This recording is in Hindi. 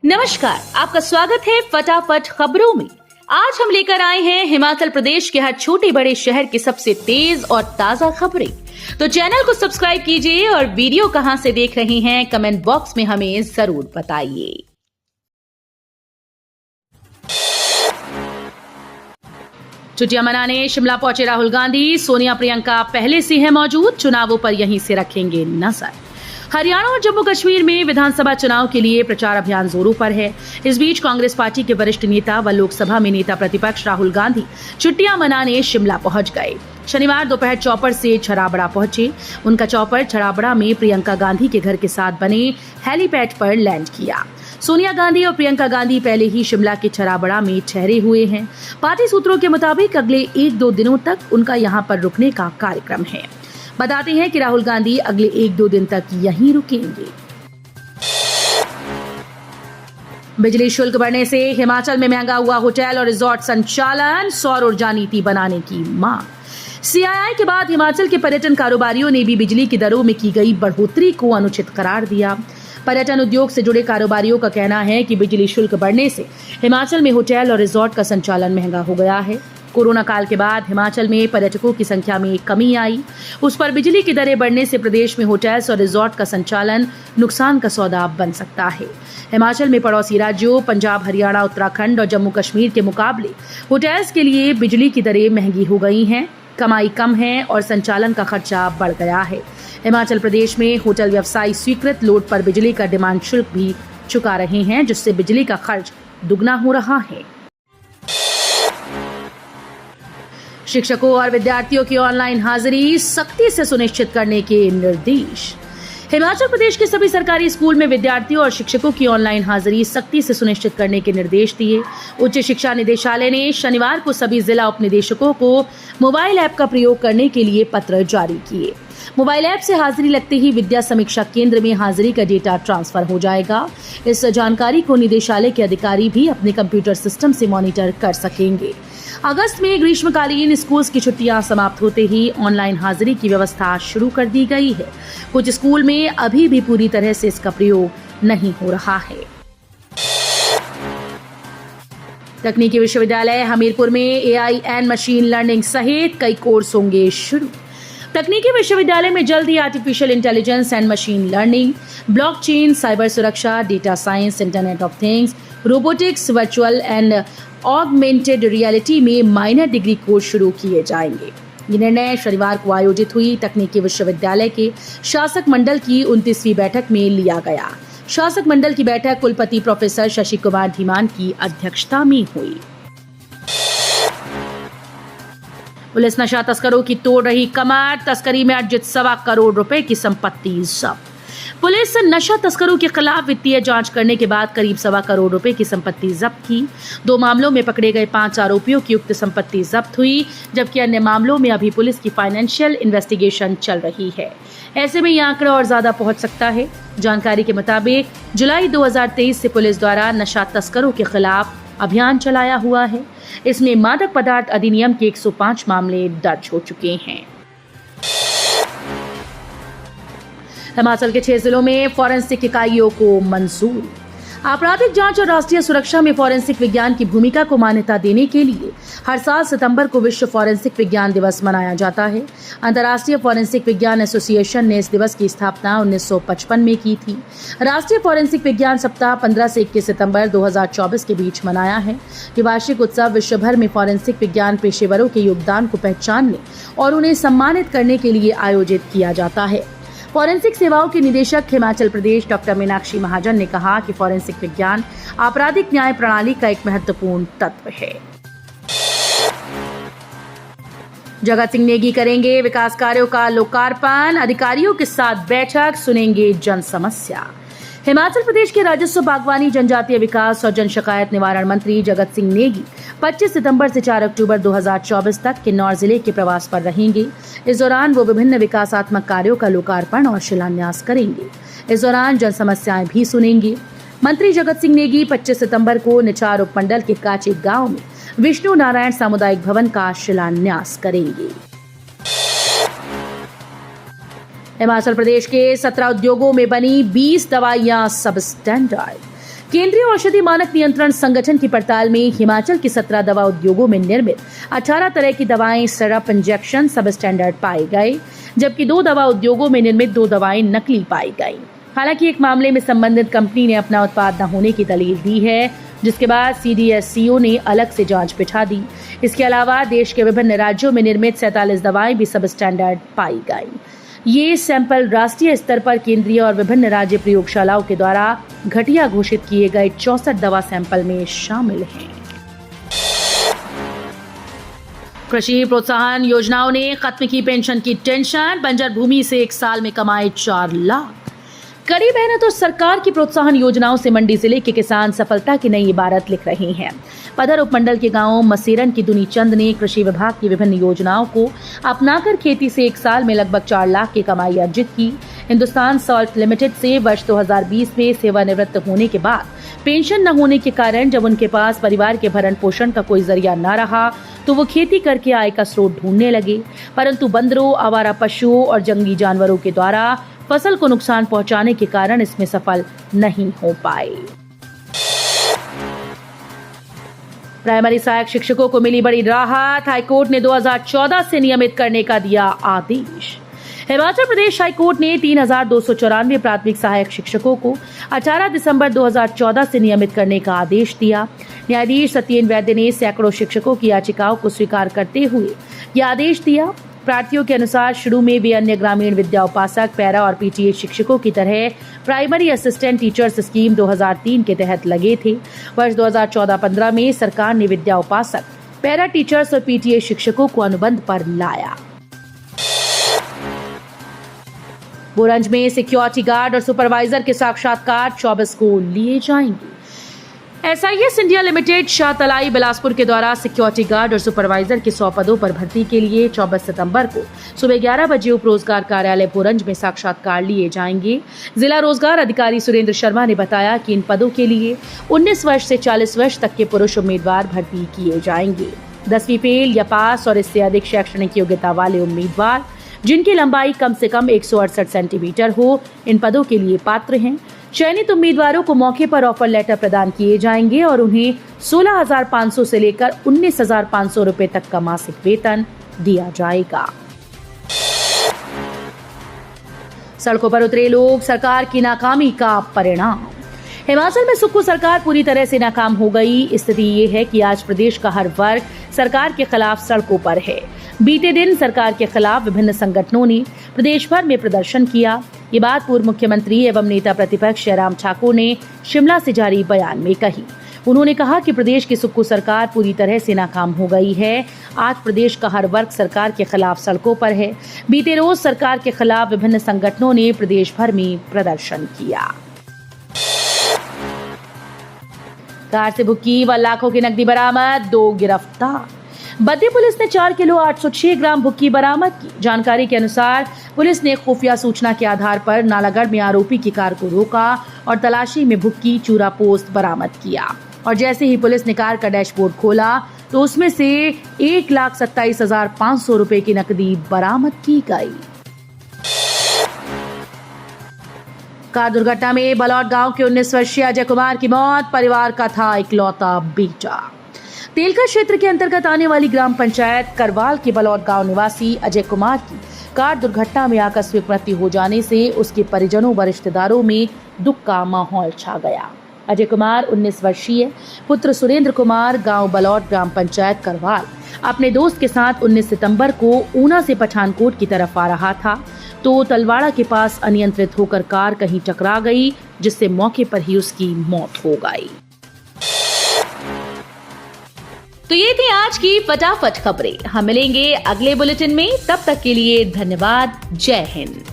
नमस्कार, आपका स्वागत है फटाफट खबरों में। आज हम लेकर आए हैं हिमाचल प्रदेश के हर छोटे बड़े शहर की सबसे तेज और ताजा खबरें। तो चैनल को सब्सक्राइब कीजिए और वीडियो कहां से देख रहे हैं कमेंट बॉक्स में हमें जरूर बताइए। छुट्टियां मनाने शिमला पहुंचे राहुल गांधी। सोनिया प्रियंका पहले से है मौजूद, चुनावों पर यहीं से रखेंगे नजर। हरियाणा और जम्मू कश्मीर में विधानसभा चुनाव के लिए प्रचार अभियान जोरों पर है। इस बीच कांग्रेस पार्टी के वरिष्ठ नेता व लोकसभा में नेता प्रतिपक्ष राहुल गांधी छुट्टियां मनाने शिमला पहुंच गए। शनिवार दोपहर चौपर से छराबड़ा पहुंचे। उनका चौपर छराबड़ा में प्रियंका गांधी के घर के साथ बने हेलीपैड पर लैंड किया। सोनिया गांधी और प्रियंका गांधी पहले ही शिमला के छराबड़ा में ठहरे हुए हैं। पार्टी सूत्रों के मुताबिक अगले 1-2 दिनों तक उनका यहां पर रुकने का कार्यक्रम है। बताते हैं कि राहुल गांधी अगले 1-2 दिन तक यहीं रुकेंगे। बिजली शुल्क बढ़ने से हिमाचल में महंगा हुआ होटल और रिजॉर्ट संचालन, सौर ऊर्जा नीति बनाने की मांग। सीआईआई के बाद हिमाचल के पर्यटन कारोबारियों ने भी बिजली की दरों में की गई बढ़ोतरी को अनुचित करार दिया। पर्यटन उद्योग से जुड़े कारोबारियों का कहना है कि बिजली शुल्क बढ़ने से हिमाचल में होटल और रिजॉर्ट का संचालन महंगा हो गया है। कोरोना काल के बाद हिमाचल में पर्यटकों की संख्या में कमी आई। उस पर बिजली की दरें बढ़ने से प्रदेश में होटल्स और रिजॉर्ट का संचालन नुकसान का सौदा बन सकता है। हिमाचल में पड़ोसी राज्यों पंजाब, हरियाणा, उत्तराखंड और जम्मू कश्मीर के मुकाबले होटल्स के लिए बिजली की दरें महंगी हो गई हैं, कमाई कम है और संचालन का खर्चा बढ़ गया है। हिमाचल प्रदेश में होटल व्यवसायी स्वीकृत लोड पर बिजली का डिमांड शुल्क भी चुका रहे हैं, जिससे बिजली का खर्च दुगना हो रहा है। शिक्षकों और विद्यार्थियों की ऑनलाइन हाजिरी सख्ती से सुनिश्चित करने के निर्देश। हिमाचल प्रदेश के सभी सरकारी स्कूल में विद्यार्थियों और शिक्षकों की ऑनलाइन हाजिरी सख्ती से सुनिश्चित करने के निर्देश दिए। उच्च शिक्षा निदेशालय ने शनिवार को सभी जिला उपनिदेशकों को मोबाइल ऐप का प्रयोग करने के लिए पत्र जारी किए। मोबाइल ऐप से हाजिरी लगते ही विद्या समीक्षा केंद्र में हाजिरी का डेटा ट्रांसफर हो जाएगा। इस जानकारी को निदेशालय के अधिकारी भी अपने कंप्यूटर सिस्टम से मॉनिटर कर सकेंगे। अगस्त में ग्रीष्मकालीन स्कूल की छुट्टियां समाप्त होते ही ऑनलाइन हाजिरी की व्यवस्था शुरू कर दी गई है। कुछ स्कूल में अभी भी पूरी तरह से इसका प्रयोग नहीं हो रहा है। तकनीकी विश्वविद्यालय हमीरपुर में एआई एंड मशीन लर्निंग सहित कई कोर्स होंगे शुरू। तकनीकी विश्वविद्यालय में जल्द ही artificial intelligence and machine learning, blockchain, cyber सुरक्षा, data science, internet of things, robotics, virtual and augmented reality में माइनर डिग्री कोर्स शुरू किए जाएंगे। ये निर्णय शनिवार को आयोजित हुई तकनीकी विश्वविद्यालय के शासक मंडल की 29वीं बैठक में लिया गया। शासक मंडल की बैठक कुलपति प्रोफेसर शशि कुमार धीमान की अध्यक्षता में हुई। पुलिस नशा तस्करों की तोड़ रही कमर, तस्करी में अर्जित 1.25 करोड़ रुपए की संपत्ति जब्त। पुलिस नशा तस्करों के खिलाफ वित्तीय जांच करने के बाद करीब 1.25 करोड़ रुपए की संपत्ति जब्त की। 2 मामलों में पकड़े गए 5 आरोपियों की उक्त संपत्ति जब्त हुई, जबकि अन्य मामलों में अभी पुलिस की फाइनेंशियल इन्वेस्टिगेशन चल रही है। ऐसे में यह आंकड़ा और ज्यादा पहुंच सकता है। जानकारी के मुताबिक जुलाई 2023 से पुलिस द्वारा नशा तस्करों के खिलाफ अभियान चलाया हुआ है। इसमें मादक पदार्थ अधिनियम के 105 मामले दर्ज हो चुके हैं। हिमाचल के 6 जिलों में फॉरेंसिक इकाइयों को मंजूरी। आपराधिक जांच और राष्ट्रीय सुरक्षा में फॉरेंसिक विज्ञान की भूमिका को मान्यता देने के लिए हर साल सितंबर को विश्व फॉरेंसिक विज्ञान दिवस मनाया जाता है। अंतर्राष्ट्रीय फॉरेंसिक विज्ञान एसोसिएशन ने इस दिवस की स्थापना 1955 में की थी। राष्ट्रीय फॉरेंसिक विज्ञान सप्ताह 15 से 21 सितंबर 2024 के बीच मनाया है। ये वार्षिक उत्सव विश्व भर में फॉरेंसिक विज्ञान पेशेवरों के योगदान को पहचानने और उन्हें सम्मानित करने के लिए आयोजित किया जाता है। फॉरेंसिक सेवाओं के निदेशक हिमाचल प्रदेश डॉक्टर मीनाक्षी महाजन ने कहा कि फॉरेंसिक विज्ञान आपराधिक न्याय प्रणाली का एक महत्वपूर्ण तत्व है। जगत सिंह नेगी करेंगे विकास कार्यों का लोकार्पण, अधिकारियों के साथ बैठक, सुनेंगे जन समस्या। हिमाचल प्रदेश के राजस्व, बागवानी, जनजातीय विकास और जन शिकायत निवारण मंत्री जगत सिंह नेगी 25 सितंबर से 4 अक्टूबर 2024 तक किन्नौर जिले के प्रवास पर रहेंगे। इस दौरान वो विभिन्न विकासात्मक कार्यों का लोकार्पण और शिलान्यास करेंगे। इस दौरान जन समस्याएं भी सुनेंगे। मंत्री जगत सिंह नेगी 25 सितंबर को निचार उपमंडल के काचे गांव में विष्णु नारायण सामुदायिक भवन का शिलान्यास करेंगे। हिमाचल प्रदेश के 17 उद्योगों में बनी 20 दवाइयां सब स्टैंडर्ड। केंद्रीय औषधि मानक नियंत्रण संगठन की पड़ताल में हिमाचल के 17 दवा उद्योगों में निर्मित 18 तरह की दवाएं सिरप इंजेक्शन सब स्टैंडर्ड पाए गए, जबकि 2 दवा उद्योगों में निर्मित 2 दवाएं नकली पाई गई। हालांकि एक मामले में संबंधित कंपनी ने अपना उत्पाद न होने की दलील दी है, जिसके बाद CDSCO ने अलग से जांच बिठा दी। इसके अलावा देश के विभिन्न राज्यों में निर्मित 47 दवाएं भी सब स्टैंडर्ड पाई गई। ये सैंपल राष्ट्रीय स्तर पर केंद्रीय और विभिन्न राज्य प्रयोगशालाओं के द्वारा घटिया घोषित किए गए 64 दवा सैंपल में शामिल हैं। कृषि प्रोत्साहन योजनाओं ने खत्म की पेंशन की टेंशन, बंजर भूमि से 1 साल में कमाए 4 लाख। कड़ी मेहनत और सरकार की प्रोत्साहन योजनाओं से मंडी जिले के किसान सफलता की नई इबारत लिख रहे हैं। पधर उपमंडल के गांव मसेरन की दुनी चंद ने कृषि विभाग की विभिन्न योजनाओं को अपनाकर खेती से 1 साल में लगभग 4 लाख की कमाई अर्जित की। हिंदुस्तान सॉल्ट लिमिटेड से वर्ष 2020 में सेवानिवृत्त होने के बाद पेंशन न होने के कारण जब उनके पास परिवार के भरण पोषण का कोई जरिया न रहा तो वो खेती करके आय का स्रोत ढूंढने लगे, परंतु बंदरों, आवारा पशुओं और जंगली जानवरों के द्वारा फसल को नुकसान पहुंचाने के कारण इसमें सफल नहीं हो पाए। प्राइमरी सहायक शिक्षकों को मिली बड़ी राहत, हाईकोर्ट ने 2014 से नियमित करने का दिया आदेश। हिमाचल प्रदेश हाईकोर्ट ने 3294 प्राथमिक सहायक शिक्षकों को 18 दिसंबर 2014 से नियमित करने का आदेश दिया। न्यायाधीश सत्येन वैद्य ने सैकड़ों शिक्षकों की याचिकाओं को स्वीकार करते हुए यह आदेश दिया। प्रार्थियों के अनुसार शुरू में वे अन्य ग्रामीण विद्या उपासक, पैरा और PTA शिक्षकों की तरह प्राइमरी असिस्टेंट टीचर्स स्कीम 2003 के तहत लगे थे। वर्ष 2014-15 में सरकार ने विद्या उपासक, पैरा टीचर्स और PTA शिक्षकों को अनुबंध पर लाया। बोरंज में सिक्योरिटी गार्ड और सुपरवाइजर के साक्षात्कार 24 को लिए जाएंगे। SIS India limited Shahtalai Bilaspur के द्वारा सिक्योरिटी गार्ड और सुपरवाइजर के 100 पदों पर भर्ती के लिए 24 सितंबर को सुबह 11 बजे उप रोजगार कार्यालय बोरंज में साक्षात्कार लिए जाएंगे। जिला रोजगार अधिकारी सुरेंद्र शर्मा ने बताया कि इन पदों के लिए 19 वर्ष से 40 वर्ष तक के पुरुष उम्मीदवार भर्ती किए जाएंगे। 10वीं फेल या पास और इससे अधिक शैक्षणिक योग्यता वाले उम्मीदवार जिनकी लंबाई कम से कम 168 सेंटीमीटर हो, इन पदों के लिए पात्र हैं। चयनित उम्मीदवारों को मौके पर ऑफर लेटर प्रदान किए जाएंगे और उन्हें 16,500 से लेकर 19,500 रुपए तक का मासिक वेतन दिया जाएगा। सड़कों पर उतरे लोग, सरकार की नाकामी का परिणाम। हिमाचल में सुक्खू सरकार पूरी तरह से नाकाम हो गई। स्थिति ये है कि आज प्रदेश का हर वर्ग सरकार के खिलाफ सड़कों पर है। बीते दिन सरकार के खिलाफ विभिन्न संगठनों ने प्रदेश भर में प्रदर्शन किया। ये बात पूर्व मुख्यमंत्री एवं नेता प्रतिपक्ष जयराम ठाकुर ने शिमला से जारी बयान में कही। उन्होंने कहा कि प्रदेश की सुक्खू सरकार पूरी तरह से नाकाम हो गई है। आज प्रदेश का हर वर्ग सरकार के खिलाफ सड़कों पर है। बीते रोज सरकार के खिलाफ विभिन्न संगठनों ने प्रदेश भर में प्रदर्शन किया। कार से भुक्की व लाखों की नकदी बरामद, 2 गिरफ्तार। बद्दी पुलिस ने 4 किलो 806 ग्राम भुक्की बरामद की। जानकारी के अनुसार पुलिस ने खुफिया सूचना के आधार पर नालागढ़ में आरोपी की कार को रोका और तलाशी में भुक्की चूरा पोस्ट बरामद किया। और जैसे ही पुलिस ने कार का डैशबोर्ड खोला तो उसमें से 1,27,500 रुपए की नकदी बरामद की गई। कार दुर्घटना में बलौट गांव के 19 वर्षीय अजय कुमार की मौत, परिवार का था इकलौता बेटा। तेलका क्षेत्र के अंतर्गत आने वाली ग्राम पंचायत करवाल के बलौट गांव निवासी अजय कुमार की कार दुर्घटना में आकस्मिक मृत्यु हो जाने से उसके परिजनों व रिश्तेदारों में दुख का माहौल छा गया। अजय कुमार 19 वर्षीय पुत्र सुरेंद्र कुमार गांव बलौट ग्राम पंचायत करवाल अपने दोस्त के साथ 19 सितंबर को ऊना से पठानकोट की तरफ आ रहा था तो तलवाड़ा के पास अनियंत्रित होकर कार कहीं टकरा गई, जिससे मौके पर ही उसकी मौत हो गई। तो ये थी आज की फटाफट खबरें। हम मिलेंगे अगले बुलेटिन में, तब तक के लिए धन्यवाद। जय हिंद।